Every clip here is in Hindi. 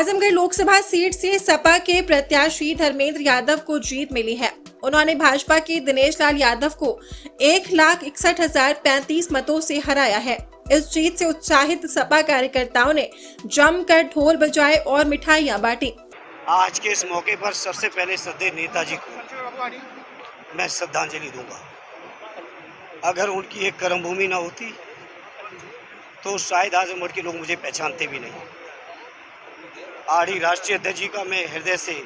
आजमगढ़ लोकसभा सीट से सपा के प्रत्याशी धर्मेंद्र यादव को जीत मिली है। उन्होंने भाजपा के दिनेश लाल यादव को 1,61,035 मतों से हराया है। इस जीत से उत्साहित सपा कार्यकर्ताओं ने जमकर ढोल बजाए और मिठाइयां बांटी। आज के इस मौके पर सबसे पहले श्रद्धेय नेताजी को मैं श्रद्धांजलि दूंगा। अगर उनकी एक कर्मभूमि न होती तो शायद आजमगढ़ के लोग मुझे पहचानते भी नहीं। आरडी राष्ट्रीय अध्यक्ष जी का मैं हृदय से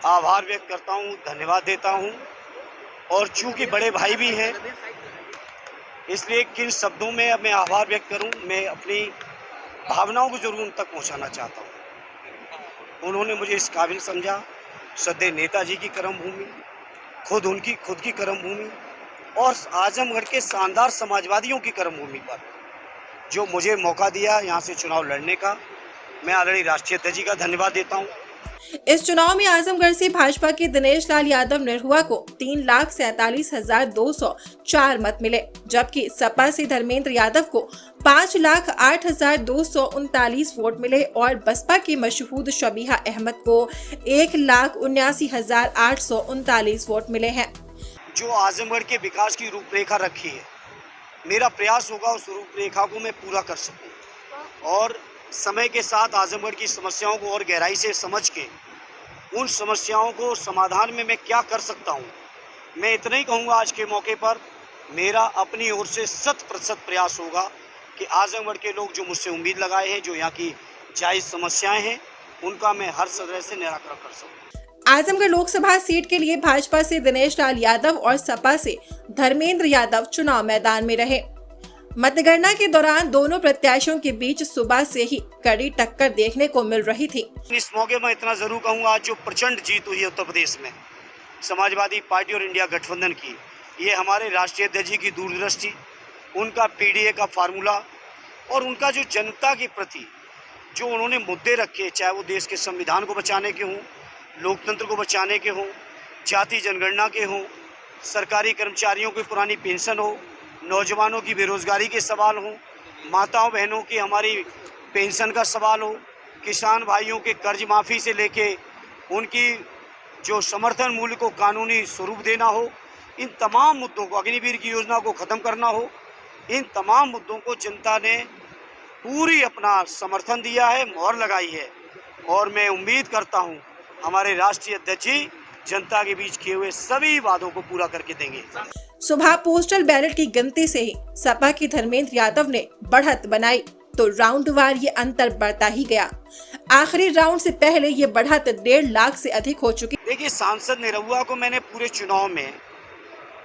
आभार व्यक्त करता हूँ, धन्यवाद देता हूँ। और चूंकि बड़े भाई भी हैं, इसलिए किन शब्दों में अब मैं आभार व्यक्त करूँ, मैं अपनी भावनाओं को जरूर उन तक पहुँचाना चाहता हूँ। उन्होंने मुझे इस काबिल समझा। श्रद्धेय नेताजी की कर्मभूमि, खुद की कर्मभूमि और आजमगढ़ के शानदार समाजवादियों की कर्मभूमि पर जो मुझे मौका दिया यहाँ से चुनाव लड़ने का, मैं आदरणीय राष्ट्रीय अध्यक्ष जी का धन्यवाद देता हूँ। इस चुनाव में आजमगढ़ से भाजपा के दिनेश लाल यादव निरहुआ को 3,47,204 मत मिले, जबकि सपा से धर्मेंद्र यादव को 5,08,239 वोट मिले और बसपा के मशहूद शबीहा अहमद को 1,79,839 वोट मिले हैं। जो आजमगढ़ के विकास की रूपरेखा रखी है, मेरा प्रयास होगा उस रूपरेखा को मैं पूरा कर सकूं और समय के साथ आजमगढ़ की समस्याओं को और गहराई से समझ के उन समस्याओं को समाधान में मैं क्या कर सकता हूं, मैं इतना ही कहूंगा। आज के मौके पर मेरा अपनी ओर से 100% प्रयास होगा कि आजमगढ़ के लोग जो मुझसे उम्मीद लगाए हैं, जो यहाँ की जायज़ समस्याएं हैं, उनका मैं हर तरह से निराकरण कर सकूँ। आजमगढ़ लोकसभा सीट के लिए भाजपा से दिनेश लाल यादव और सपा से धर्मेंद्र यादव चुनाव मैदान में रहे। मतगणना के दौरान दोनों प्रत्याशियों के बीच सुबह से ही कड़ी टक्कर देखने को मिल रही थी। इस मौके में इतना जरूर कहूँगा, आज जो प्रचंड जीत हुई है उत्तर प्रदेश में समाजवादी पार्टी और इंडिया गठबंधन की, ये हमारे राष्ट्रीय अध्यक्ष जी की दूरदृष्टि, उनका पीडीए का फार्मूला और उनका जो जनता के प्रति जो उन्होंने मुद्दे रखे, चाहे वो देश के संविधान को बचाने के हों, लोकतंत्र को बचाने के हों, जाति जनगणना के हों, सरकारी कर्मचारियों की पुरानी पेंशन हो, नौजवानों की बेरोजगारी के सवाल हों, माताओं बहनों की हमारी पेंशन का सवाल हो, किसान भाइयों के कर्ज माफ़ी से लेके उनकी जो समर्थन मूल्य को कानूनी स्वरूप देना हो, इन तमाम मुद्दों को, अग्निवीर की योजना को ख़त्म करना हो, इन तमाम मुद्दों को जनता ने पूरी अपना समर्थन दिया है, मोहर लगाई है। और मैं उम्मीद करता हूँ हमारे राष्ट्रीय अध्यक्ष जी जनता के बीच किए हुए सभी वादों को पूरा करके देंगे। सुबह पोस्टल बैलेट की गिनती से ही सपा की धर्मेंद्र यादव ने बढ़त बनाई तो राउंडवार ये अंतर बढ़ता ही गया। आखिरी राउंड से पहले ये बढ़त 1.5 लाख से अधिक हो चुकी। देखिए, सांसद निरहुआ को मैंने पूरे चुनाव में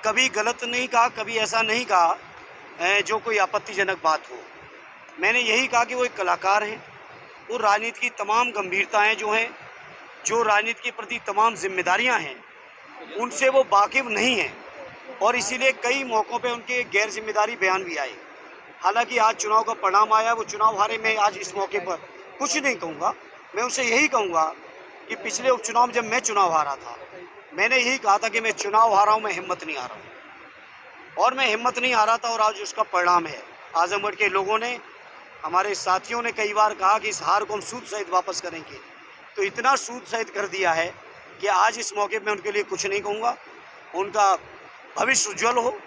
कभी गलत नहीं कहा, कभी ऐसा नहीं कहा जो कोई आपत्तिजनक बात हो। मैंने यही कहा कि वो एक कलाकार हैं, वो राजनीति की तमाम गंभीरताएं जो हैं, जो राजनीति के प्रति तमाम जिम्मेदारियां हैं, उनसे वो वाकिफ नहीं हैं और इसीलिए कई मौक़ों पे उनके गैर जिम्मेदारी बयान भी आए। हालांकि आज चुनाव का परिणाम आया, वो चुनाव हारे। मैं आज इस मौके पर कुछ नहीं कहूँगा, मैं उनसे यही कहूँगा कि पिछले उपचुनाव में जब मैं चुनाव हारा था, मैंने यही कहा था कि मैं चुनाव हारा हूँ, मैं हिम्मत नहीं हारा हूँ, और मैं हिम्मत नहीं हारा था और आज उसका परिणाम है। आजमगढ़ के लोगों ने, हमारे साथियों ने कई बार कहा कि इस हार को हम सूद सहित वापस करेंगे, तो इतना सूद सहित कर दिया है कि आज इस मौके में उनके लिए कुछ नहीं कहूँगा। उनका भविष्य उज्जवल हो,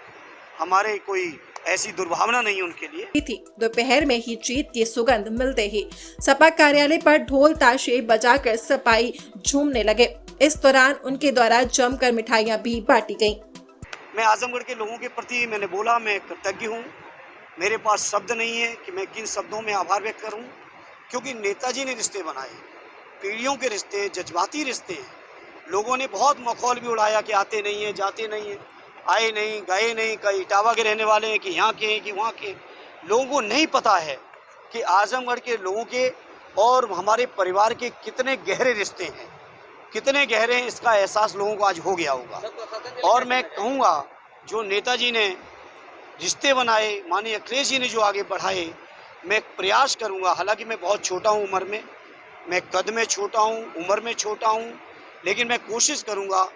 हमारे कोई ऐसी दुर्भावना नहीं उनके लिए थी। दोपहर में ही जीत की सुगंध मिलते ही सपा कार्यालय पर ढोल ताशे बजाकर सपाई झूमने लगे। इस दौरान उनके द्वारा जमकर मिठाइयां भी बांटी गईं। मैं आजमगढ़ के लोगों के प्रति मैंने बोला, मैं कृतज्ञ हूँ। मेरे पास शब्द नहीं है कि मैं किन शब्दों में आभार व्यक्त करूँ, क्योंकि नेताजी ने रिश्ते बनाए, पीढ़ियों के रिश्ते, जज्बाती रिश्ते हैं। लोगों ने बहुत मखौल भी उड़ाया कि आते नहीं हैं, जाते नहीं हैं, आए नहीं, गए नहीं, कई इटावा के रहने वाले हैं कि यहाँ के हैं कि वहाँ के। लोगों को नहीं पता है कि आजमगढ़ के लोगों के और हमारे परिवार के कितने गहरे रिश्ते हैं, कितने गहरे हैं, इसका एहसास लोगों को आज हो गया होगा। और मैं कहूँगा, जो नेताजी ने रिश्ते बनाए, माननीय अखिलेश जी ने जो आगे बढ़ाए, मैं प्रयास करूँगा। हालांकि मैं बहुत छोटा हूँ उम्र में, मैं कद में छोटा हूँ, उम्र में छोटा हूँ, लेकिन मैं कोशिश करूँगा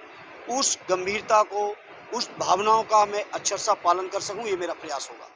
उस गंभीरता को, उस भावनाओं का मैं अच्छा सा पालन कर सकूं। ये मेरा प्रयास होगा।